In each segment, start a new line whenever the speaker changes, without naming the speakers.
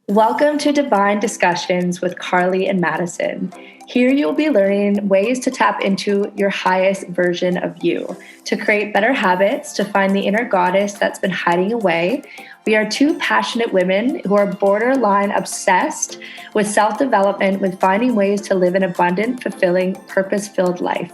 Welcome to Divine Discussions with Carly and Madison. Here you'll be learning ways to tap into your highest version of you, to create better habits, to find the inner goddess that's been hiding away. We are two passionate women who are borderline obsessed with self-development, with finding ways to live an abundant, fulfilling, purpose-filled life.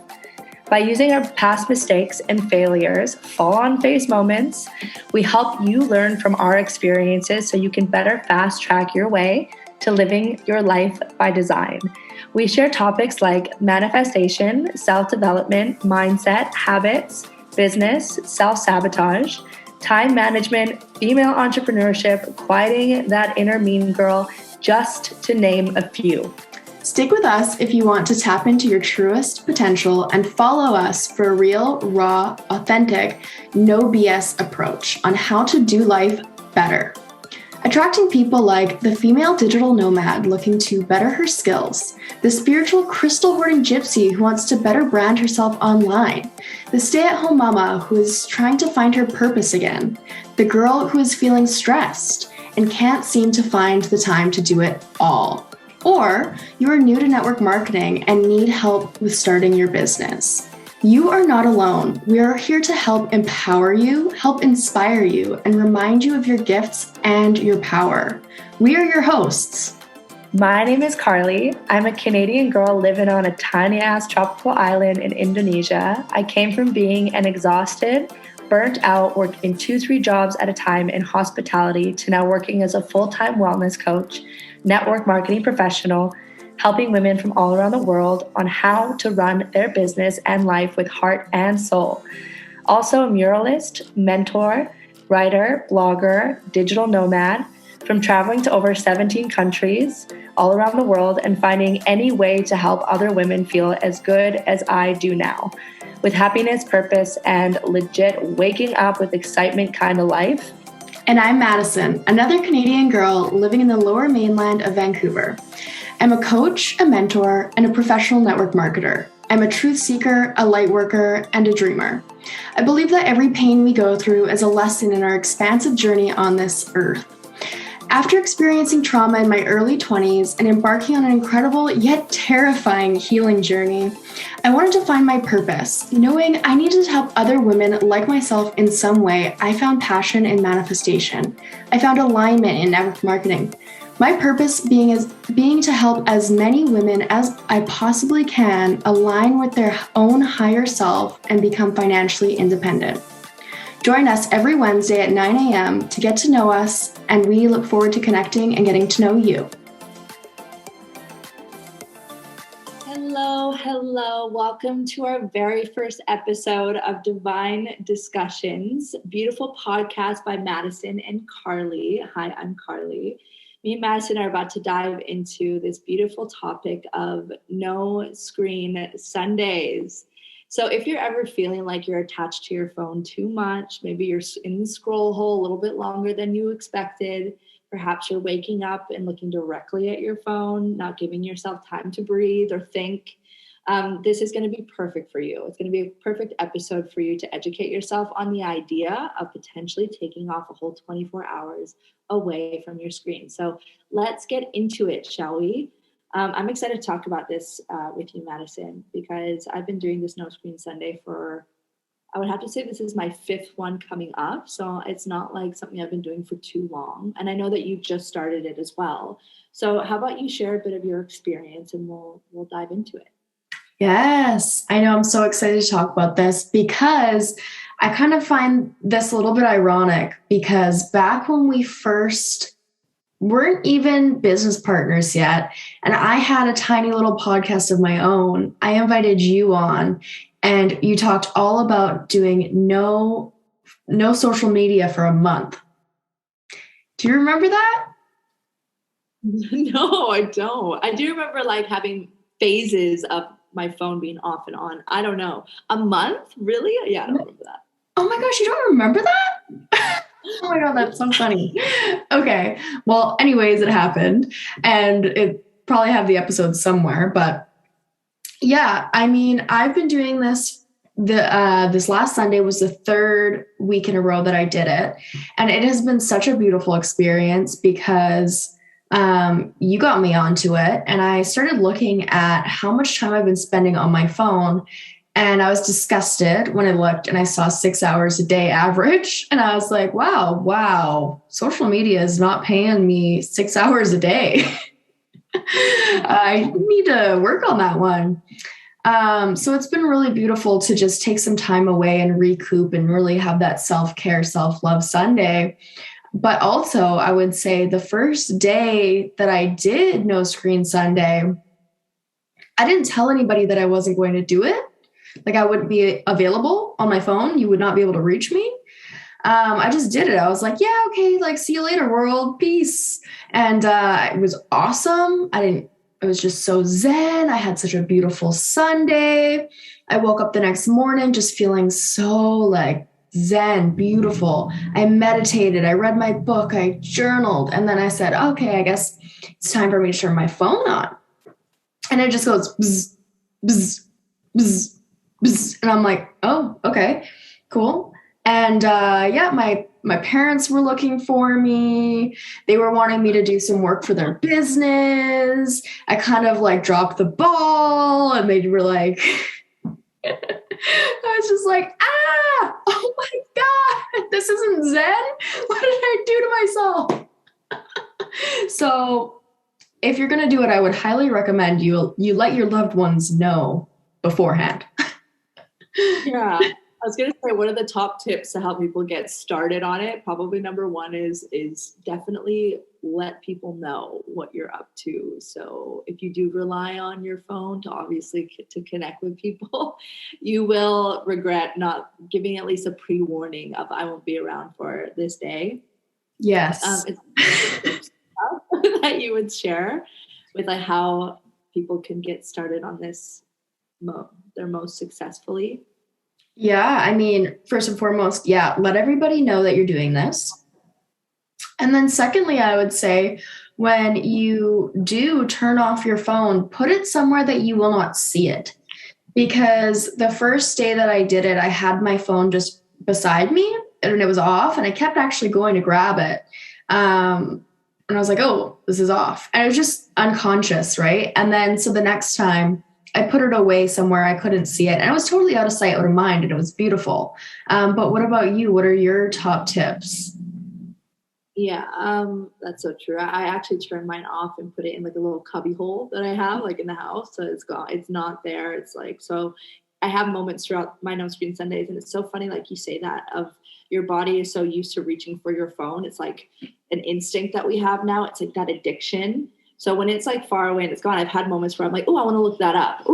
By using our past mistakes and failures, fall-on-face moments, we help you learn from our experiences so you can better fast-track your way to living your life by design. We share topics like manifestation, self-development, mindset, habits, business, self-sabotage, time management, female entrepreneurship, quieting that inner mean girl, just to name a few.
Stick with us if you want to tap into your truest potential and follow us for a real, raw, authentic, no BS approach on how to do life better. Attracting people like the female digital nomad looking to better her skills, the spiritual crystal hoarding gypsy who wants to better brand herself online, the stay-at-home mama who is trying to find her purpose again, the girl who is feeling stressed and can't seem to find the time to do it all. Or you are new to network marketing and need help with starting your business. You are not alone. We are here to help empower you, help inspire you, and remind you of your gifts and your power. We are your hosts.
My name is Carly. I'm a Canadian girl living on a tiny-ass tropical island in Indonesia. I came from being an exhausted, burnt out, working 2-3 jobs at a time in hospitality to now working as a full-time wellness coach, network marketing professional, helping women from all around the world on how to run their business and life with heart and soul. Also a muralist, mentor, writer, blogger, digital nomad, from traveling to over 17 countries all around the world and finding any way to help other women feel as good as I do now, with happiness, purpose, and legit waking up with excitement kind of life.
And I'm Madison, another Canadian girl living in the lower mainland of Vancouver. I'm a coach, a mentor, and a professional network marketer. I'm a truth seeker, a light worker, and a dreamer. I believe that every pain we go through is a lesson in our expansive journey on this earth. After experiencing trauma in my early 20s and embarking on an incredible yet terrifying healing journey, I wanted to find my purpose. Knowing I needed to help other women like myself in some way, I found passion in manifestation. I found alignment in network marketing. My purpose being to help as many women as I possibly can align with their own higher self and become financially independent. Join us every Wednesday at 9 a.m. to get to know us, and we look forward to connecting and getting to know you.
Hello. Welcome to our very first episode of Divine Discussions, beautiful podcast by Madison and Carly. Hi, I'm Carly. Me and Madison are about to dive into this beautiful topic of no screen Sundays. So if you're ever feeling like you're attached to your phone too much, maybe you're in the scroll hole a little bit longer than you expected, perhaps you're waking up and looking directly at your phone, not giving yourself time to breathe or think, this is going to be perfect for you. It's going to be a perfect episode for you to educate yourself on the idea of potentially taking off a whole 24 hours away from your screen. So let's get into it, shall we? I'm excited to talk about this with you, Madison, because I've been doing this No Screen Sunday for, I would have to say this is my 5th one coming up. So it's not like something I've been doing for too long. And I know that you just started it as well. So how about you share a bit of your experience and we'll dive into it.
Yes, I know. I'm so excited to talk about this because I kind of find this a little bit ironic because back when we first weren't even business partners yet, and I had a tiny little podcast of my own, I invited you on and you talked all about doing no social media for a month. Do you remember that?
No, I don't. I do remember like having phases of my phone being off and on. I don't know. A month? Really? Yeah, I don't remember that.
Oh my gosh, you don't remember that? Oh my God, that's so funny. Okay. Well, anyways, it happened and it probably have the episode somewhere, but yeah, I mean, I've been doing this. This last Sunday was the 3rd week in a row that I did it. And it has been such a beautiful experience because you got me onto it, and I started looking at how much time I've been spending on my phone. And I was disgusted when I looked and I saw 6 hours a day average. And I was like, wow, social media is not paying me 6 hours a day. I need to work on that one. So it's been really beautiful to just take some time away and recoup and really have that self-care, self-love Sunday. But also, I would say the first day that I did No Screen Sunday, I didn't tell anybody that I wasn't going to do it. Like, I wouldn't be available on my phone. You would not be able to reach me. I just did it. I was like, yeah, okay, like, see you later, world. Peace. And it was awesome. It was just so zen. I had such a beautiful Sunday. I woke up the next morning just feeling so like zen, beautiful. I meditated. I read my book. I journaled. And then I said, okay, I guess it's time for me to turn my phone on. And it just goes bzz, bzz, bzz, bzz. And I'm like, oh, okay, cool. And yeah, my parents were looking for me. They were wanting me to do some work for their business. I kind of like dropped the ball, and they were like, I was just like, oh my God, this isn't Zen. What did I do to myself? So if you're going to do it, I would highly recommend you let your loved ones know beforehand.
Yeah. I was going to say, what are the top tips to help people get started on it? Probably number one is definitely let people know what you're up to. So if you do rely on your phone to connect with people, you will regret not giving at least a pre-warning of I won't be around for this day.
Yes.
It's that you would share with like how people can get started on this their most successfully.
Yeah, I mean, first and foremost, yeah, let everybody know that you're doing this. And then secondly, I would say when you do turn off your phone, put it somewhere that you will not see it. Because the first day that I did it, I had my phone just beside me and it was off, and I kept actually going to grab it. And I was like, oh, this is off. And it was just unconscious, right? And then so the next time, I put it away somewhere I couldn't see it. And it was totally out of sight, out of mind, and it was beautiful. But what about you? What are your top tips?
Yeah, that's so true. I actually turn mine off and put it in like a little cubby hole that I have like in the house. So it's gone. It's not there. It's like, so I have moments throughout my No Screen Sundays. And it's so funny, like you say that, of your body is so used to reaching for your phone. It's like an instinct that we have now. It's like that addiction. So when it's like far away and it's gone, I've had moments where I'm like, oh, I want to look that up.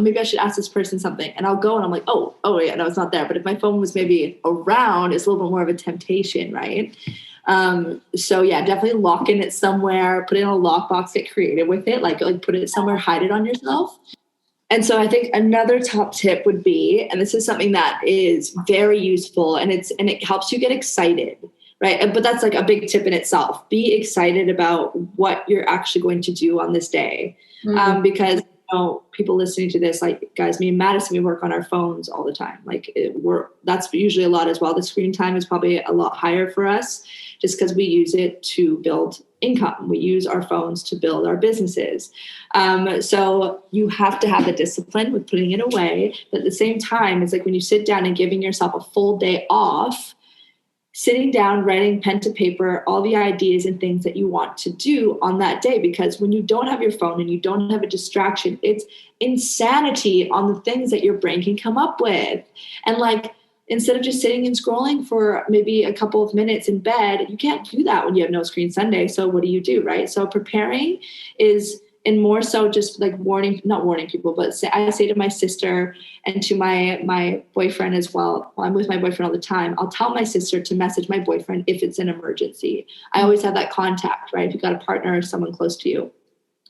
Maybe I should ask this person something. And I'll go and I'm like, oh yeah, no, it's not there. But if my phone was maybe around, it's a little bit more of a temptation, right? So yeah, definitely lock in it somewhere, put it in a lockbox, get creative with it, like put it somewhere, hide it on yourself. And so I think another top tip would be, and this is something that is very useful and it helps you get excited. Right. But that's like a big tip in itself. Be excited about what you're actually going to do on this day. Mm-hmm. Because people listening to this, like, guys, me and Madison, we work on our phones all the time. Like that's usually a lot as well. The screen time is probably a lot higher for us just because we use it to build income. We use our phones to build our businesses. So you have to have the discipline with putting it away. But at the same time, it's like when you sit down and giving yourself a full day off, sitting down, writing pen to paper, all the ideas and things that you want to do on that day. Because when you don't have your phone and you don't have a distraction, it's insanity on the things that your brain can come up with. And like, instead of just sitting and scrolling for maybe a couple of minutes in bed, you can't do that when you have No Screen Sunday. So what do, right? So preparing is, and more so just like not warning people, but I say to my sister and to my boyfriend as well. I'm with my boyfriend all the time. I'll tell my sister to message my boyfriend if it's an emergency. I always have that contact, right? If you've got a partner or someone close to you.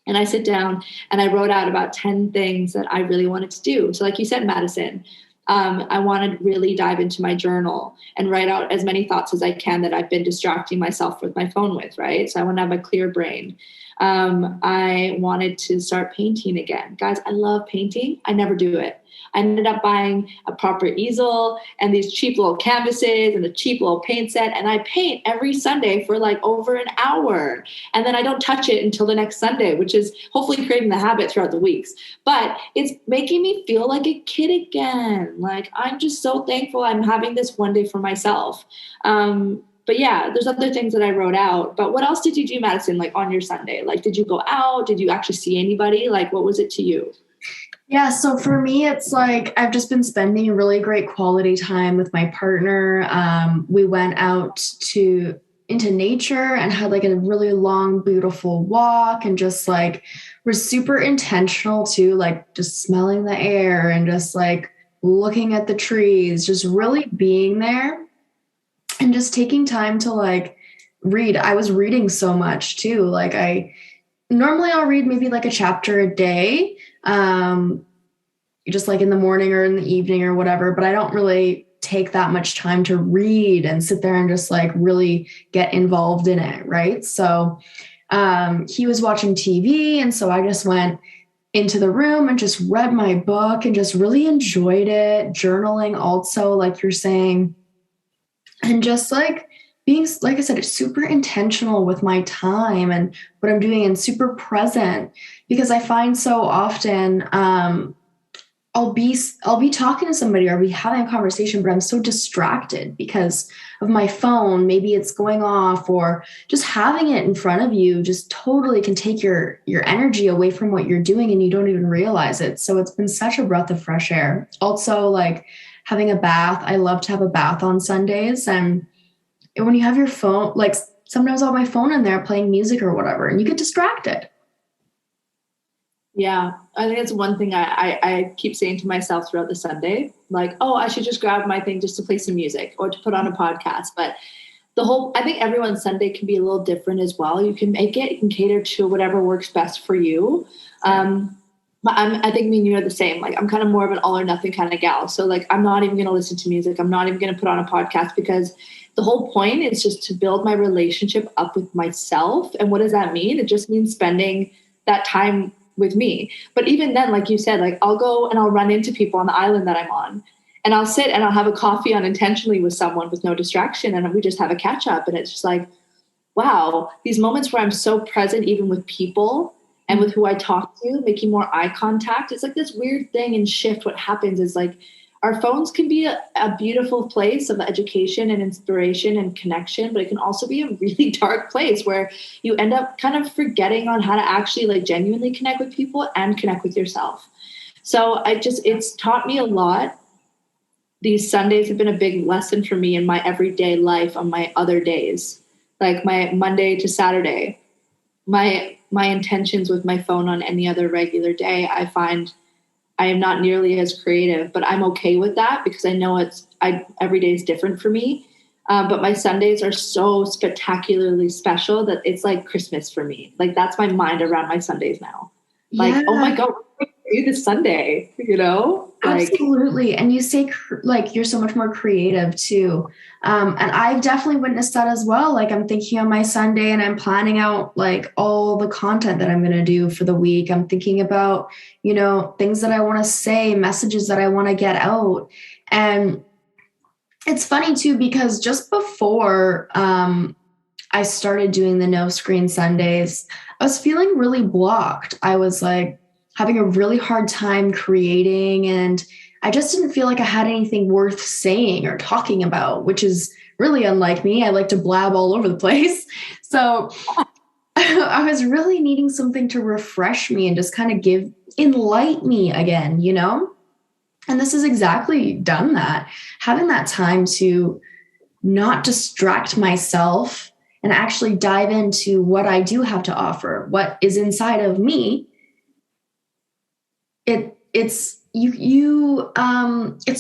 And I sit down and I wrote out about 10 things that I really wanted to do. So like you said, Madison, I want to really dive into my journal and write out as many thoughts as I can that I've been distracting myself with my phone with, right? So I want to have a clear brain. I wanted to start painting again. Guys, I love painting. I never do it. I ended up buying a proper easel and these cheap little canvases and a cheap little paint set. And I paint every Sunday for like over an hour. And then I don't touch it until the next Sunday, which is hopefully creating the habit throughout the weeks. But it's making me feel like a kid again. Like, I'm just so thankful I'm having this one day for myself. But yeah, there's other things that I wrote out. But what else did you do, Madison, like on your Sunday? Like, did you go out? Did you actually see anybody? Like, what was it to you?
Yeah, so for me, it's like I've just been spending a really great quality time with my partner. We went out into nature and had like a really long, beautiful walk, and just like we're super intentional too, like just smelling the air and just like looking at the trees, just really being there and just taking time to like read. I was reading so much too. Like normally I'll read maybe like a chapter a day, just like in the morning or in the evening or whatever, but I don't really take that much time to read and sit there and just like really get involved in it. Right. So he was watching TV. And so I just went into the room and just read my book and just really enjoyed it. Journaling also, like you're saying, and just like being, like I said, it's super intentional with my time and what I'm doing and super present, because I find so often I'll be talking to somebody or I'll be having a conversation, but I'm so distracted because of my phone. Maybe it's going off, or just having it in front of you just totally can take your energy away from what you're doing and you don't even realize it. So it's been such a breath of fresh air. Also, like having a bath. I love to have a bath on Sundays. And when you have your phone, like sometimes I'll have my phone in there playing music or whatever, and you get distracted.
Yeah, I think it's one thing I keep saying to myself throughout the Sunday, like, oh, I should just grab my thing just to play some music or to put on a podcast. But I think everyone's Sunday can be a little different as well. You can cater to whatever works best for you. But I think me and you are the same. Like, I'm kind of more of an all or nothing kind of gal. So like, I'm not even going to listen to music. I'm not even going to put on a podcast, because the whole point is just to build my relationship up with myself. And what does that mean? It just means spending that time with me. But even then, like you said, like I'll go and I'll run into people on the island that I'm on, and I'll sit and I'll have a coffee unintentionally with someone with no distraction. And we just have a catch up. And it's just like, wow, these moments where I'm so present, even with people and with who I talk to, making more eye contact. It's like this weird thing and shift. What happens is like our phones can be a beautiful place of education and inspiration and connection, but it can also be a really dark place where you end up kind of forgetting on how to actually like genuinely connect with people and connect with yourself. So it's taught me a lot. These Sundays have been a big lesson for me in my everyday life on my other days, like my Monday to Saturday. My intentions with my phone on any other regular day, I find I am not nearly as creative, but I'm okay with that because I know every day is different for me. But my Sundays are so spectacularly special that it's like Christmas for me. Like that's my mind around my Sundays now. Like, yeah. Oh my God, what do we do this Sunday? You know? Like,
absolutely. And you say like you're so much more creative too. And I've definitely witnessed that as well. Like I'm thinking on my Sunday and I'm planning out like all the content that I'm going to do for the week. I'm thinking about, things that I want to say, messages that I want to get out. And it's funny too, because just before I started doing the no screen Sundays, I was feeling really blocked. I was like having a really hard time creating, and I just didn't feel like I had anything worth saying or talking about, which is really unlike me. I like to blab all over the place. So I was really needing something to refresh me and just kind of enlighten me again, And this has exactly done that. Having that time to not distract myself and actually dive into what I do have to offer, what is inside of me. It's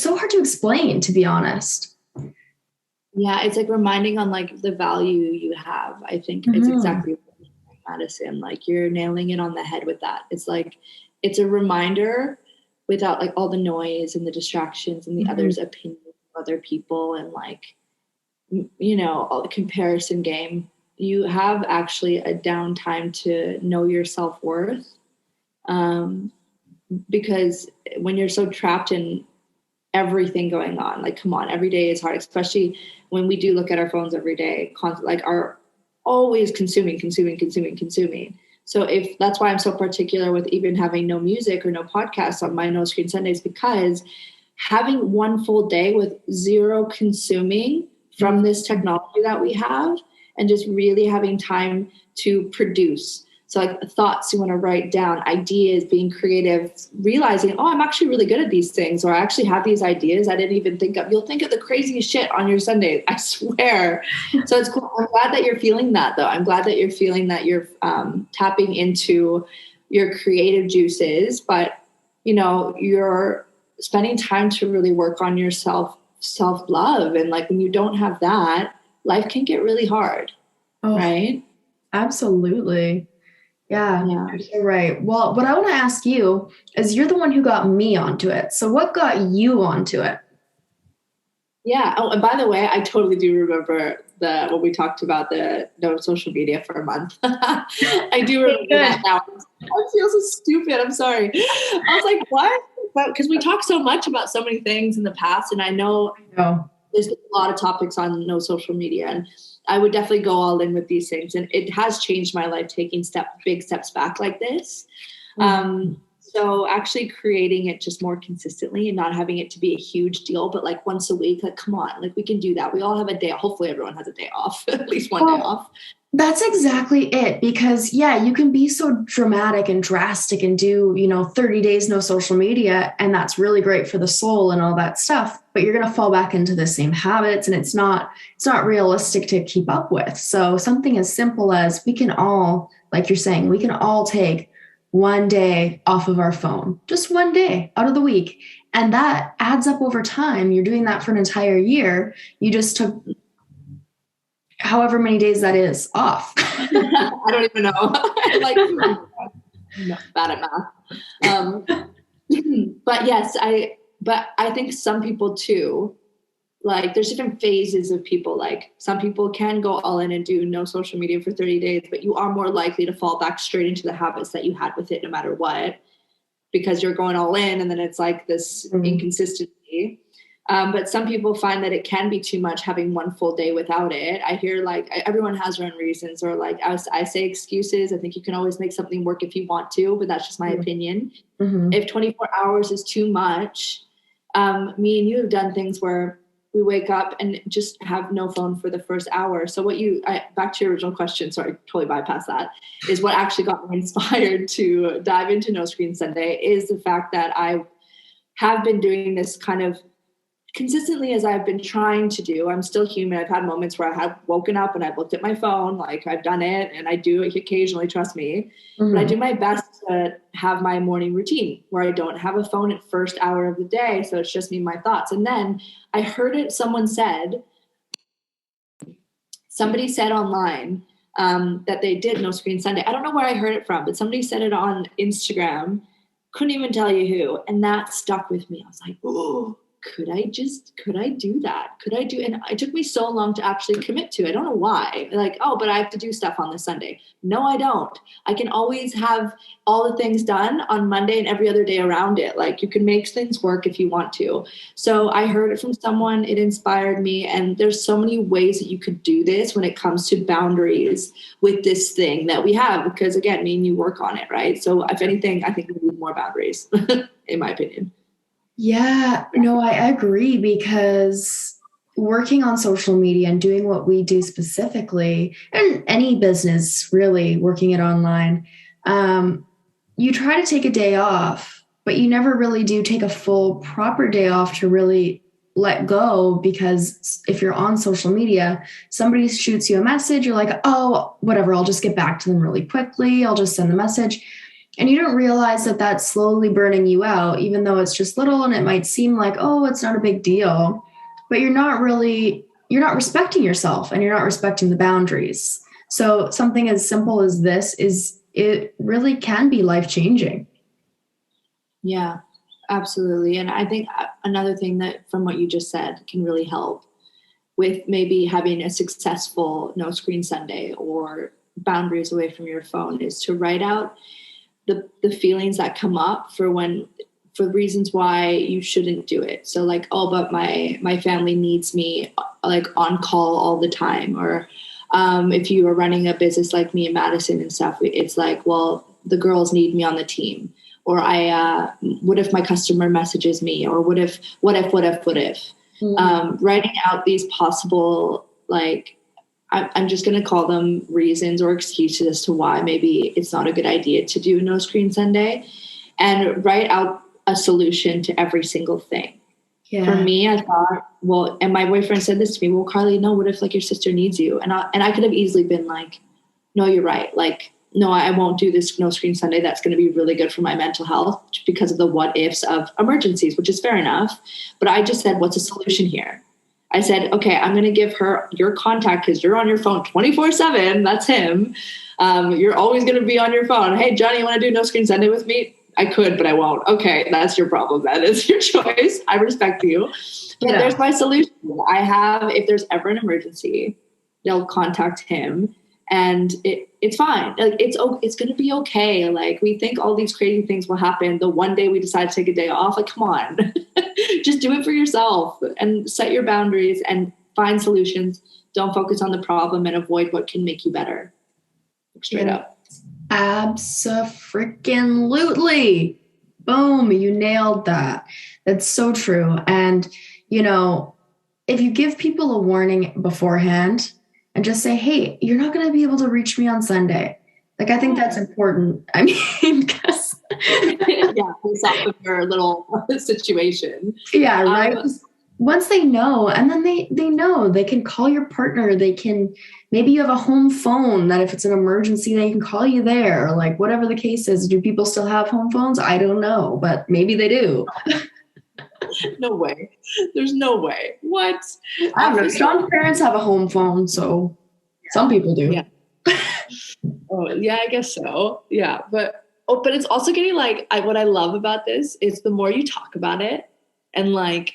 so hard to explain, to be honest.
Yeah, it's like reminding on like the value you have. I think it's exactly Madison. Like you're nailing it on the head with that. It's like it's a reminder without like all the noise and the distractions and the others' opinions of other people and like all the comparison game. You have actually a downtime to know your self-worth. because when you're so trapped in everything going on, like, come on, every day is hard, especially when we do look at our phones every day, like are always consuming. So if that's why I'm so particular with even having no music or no podcasts on my No Screen Sundays, because having one full day with zero consuming from this technology that we have, and just really having time to produce. So like thoughts you want to write down, ideas, being creative, realizing, oh, I'm actually really good at these things, or I actually have these ideas I didn't even think of. You'll think of the craziest shit on your Sunday, I swear. So it's cool. I'm glad that you're feeling that, though. I'm glad that you're feeling that you're tapping into your creative juices, but, you know, you're spending time to really work on yourself, self-love. And like when you don't have that, life can get really hard, right?
Absolutely. Yeah, you're so right. Well, what I want to ask you is, you're the one who got me onto it. So what got you onto it?
Yeah. Oh, and by the way, I totally do remember when we talked about the no social media for a month. I do remember that now. I feel so stupid. I'm sorry. I was like, what? Because we talked so much about so many things in the past, and I know there's a lot of topics on no social media, and I would definitely go all in with these things. And it has changed my life, taking big steps back like this. So actually creating it just more consistently and not having it to be a huge deal, but like once a week, like, come on, like we can do that. We all have a day. Hopefully everyone has a day off, at least one day off.
That's exactly it. Because you can be so dramatic and drastic and do, 30 days, no social media. And that's really great for the soul and all that stuff, but you're going to fall back into the same habits, and it's not realistic to keep up with. So something as simple as, we can all, like you're saying, we can all take one day off of our phone, just one day out of the week. And that adds up over time. You're doing that for an entire year. You just took however many days that is off.
I don't even know. Like, bad at math. But yes, I think some people too, like there's different phases of people. Like some people can go all in and do no social media for 30 days, but you are more likely to fall back straight into the habits that you had with it no matter what, because you're going all in, and then it's like this inconsistency. But some people find that it can be too much having one full day without it. I hear like everyone has their own reasons, or like I say excuses. I think you can always make something work if you want to, but that's just my opinion. If 24 hours is too much, me and you have done things where we wake up and just have no phone for the first hour. So back to your original question, sorry, totally bypass that, is what actually got me inspired to dive into No Screen Sunday is the fact that I have been doing this kind of consistently as I've been trying to do. I'm still human. I've had moments where I have woken up and I've looked at my phone, like I've done it, and I do it occasionally, trust me. But I do my best to have my morning routine where I don't have a phone at first hour of the day. So it's just me, my thoughts. And then I heard it, somebody said online that they did No Screen Sunday. I don't know where I heard it from, but somebody said it on Instagram. Couldn't even tell you who. And that stuck with me. I was like, oh, could I do that? And it took me so long to actually commit to it. I don't know why. Like, oh, but I have to do stuff on this Sunday. No, I don't. I can always have all the things done on Monday and every other day around it. Like you can make things work if you want to. So I heard it from someone, it inspired me. And there's so many ways that you could do this when it comes to boundaries with this thing that we have, because again, me and you work on it, right? So if anything, I think we need more boundaries, in my opinion.
Yeah, no, I agree, because working on social media and doing what we do specifically, and any business really working it online, you try to take a day off, but you never really do take a full proper day off to really let go, because if you're on social media, somebody shoots you a message, you're like, oh, whatever, I'll just get back to them really quickly. I'll just send the message. And you don't realize that that's slowly burning you out, even though it's just little and it might seem like, oh, it's not a big deal, but you're not respecting yourself, and you're not respecting the boundaries. So something as simple as this it really can be life-changing.
Yeah, absolutely. And I think another thing that from what you just said can really help with maybe having a successful No Screen Sunday or boundaries away from your phone is to write out the feelings that come up for reasons why you shouldn't do it. So like, oh, but my family needs me like on call all the time. Or if you are running a business like me and Madison and stuff, it's like, well, the girls need me on the team. Or what if my customer messages me? Or what if?
Mm-hmm.
Writing out these possible, like, I'm just going to call them reasons or excuses as to why maybe it's not a good idea to do No Screen Sunday, and write out a solution to every single thing.
Yeah.
For me, I thought, well, and my boyfriend said this to me, well, Carly, no, what if like your sister needs you? And I could have easily been like, no, you're right. Like, no, I won't do this No Screen Sunday. That's going to be really good for my mental health because of the what ifs of emergencies, which is fair enough. But I just said, what's a solution here? I said, okay, I'm going to give her your contact because you're on your phone 24/7. That's him. You're always going to be on your phone. Hey, Johnny, you want to do No Screen Sunday with me? I could, but I won't. Okay, that's your problem. That is your choice. I respect you. But there's my solution. If there's ever an emergency, they'll contact him, and it's fine. Like it's going to be okay. Like we think all these crazy things will happen the one day we decide to take a day off. Like, come on, just do it for yourself and set your boundaries and find solutions. Don't focus on the problem and avoid what can make you better. Straight up.
Abso-freaking-lutely. Boom, you nailed that. That's so true. And, if you give people a warning beforehand and just say, hey, you're not going to be able to reach me on Sunday. Like, I think that's important. I mean, because...
yeah, it's off of your little situation.
Yeah, right? Once they know, and then they know, they can call your partner. They can, maybe you have a home phone that if it's an emergency, they can call you there, or like whatever the case is. Do people still have home phones? I don't know, but maybe they do.
No way. There's no way. What?
I don't know. Sean's parents have a home phone, so some people do.
Yeah. Oh, yeah, I guess so. Yeah. But it's also getting like, what I love about this is the more you talk about it and like,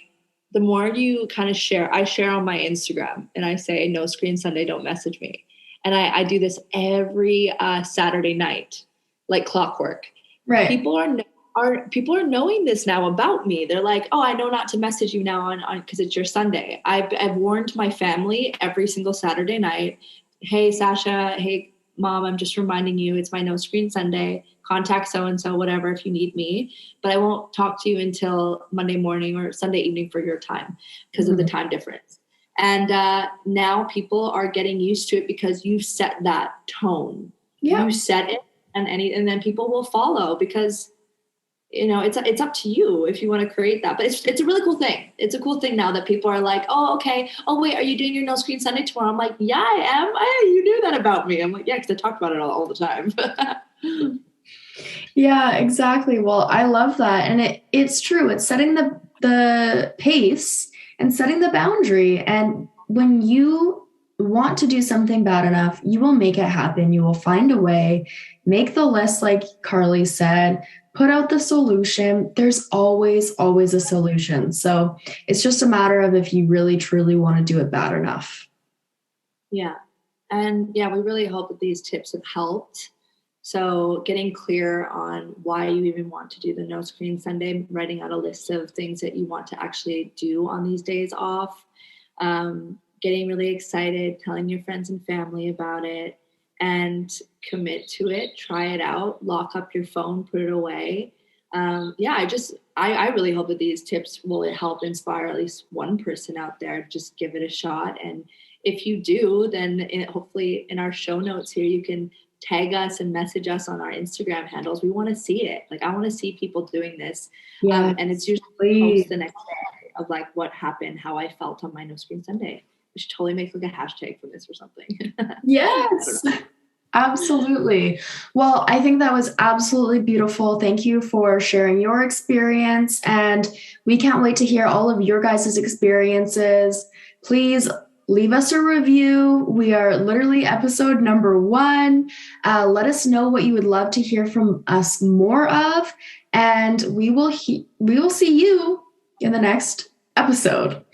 the more you kind of share, I share on my Instagram and I say, No Screen Sunday, don't message me. And I do this every Saturday night, like clockwork.
Right.
People are knowing this now about me. They're like, oh, I know not to message you now on because it's your Sunday. I've warned my family every single Saturday night. Hey, Sasha. Hey, Mom, I'm just reminding you, it's my No Screen Sunday. Contact so-and-so, whatever, if you need me. But I won't talk to you until Monday morning or Sunday evening for your time because of the time difference. And now people are getting used to it because you set that tone. Yeah. You set it, and then people will follow because, it's up to you if you want to create that. But it's a really cool thing. It's a cool thing now that people are like, oh, okay. Oh, wait, are you doing your No Screen Sunday tomorrow? I'm like, yeah, I am. You knew that about me. I'm like, yeah, because I talk about it all the time.
Yeah, exactly. Well, I love that. And it's true. It's setting the pace and setting the boundary. And when you want to do something bad enough, you will make it happen. You will find a way, make the list like Carly said, put out the solution. There's always, always a solution. So it's just a matter of if you really, truly want to do it bad enough.
Yeah. And yeah, we really hope that these tips have helped. So getting clear on why you even want to do the No Screen Sunday, writing out a list of things that you want to actually do on these days off, getting really excited, telling your friends and family about it, and commit to it, try it out, lock up your phone, put it away. I really hope that these tips will help inspire at least one person out there. Just give it a shot. And if you do, then hopefully in our show notes here, you can tag us and message us on our Instagram handles. We want to see it. Like, I want to see people doing this. Yeah. And it's usually post the next day of like what happened, how I felt on my No Screen Sunday. We should totally make like a hashtag for this or something.
Yes, absolutely. Well, I think that was absolutely beautiful. Thank you for sharing your experience. And we can't wait to hear all of your guys' experiences. Please leave us a review. We are literally episode number 1. Let us know what you would love to hear from us more of, and we will see you in the next episode.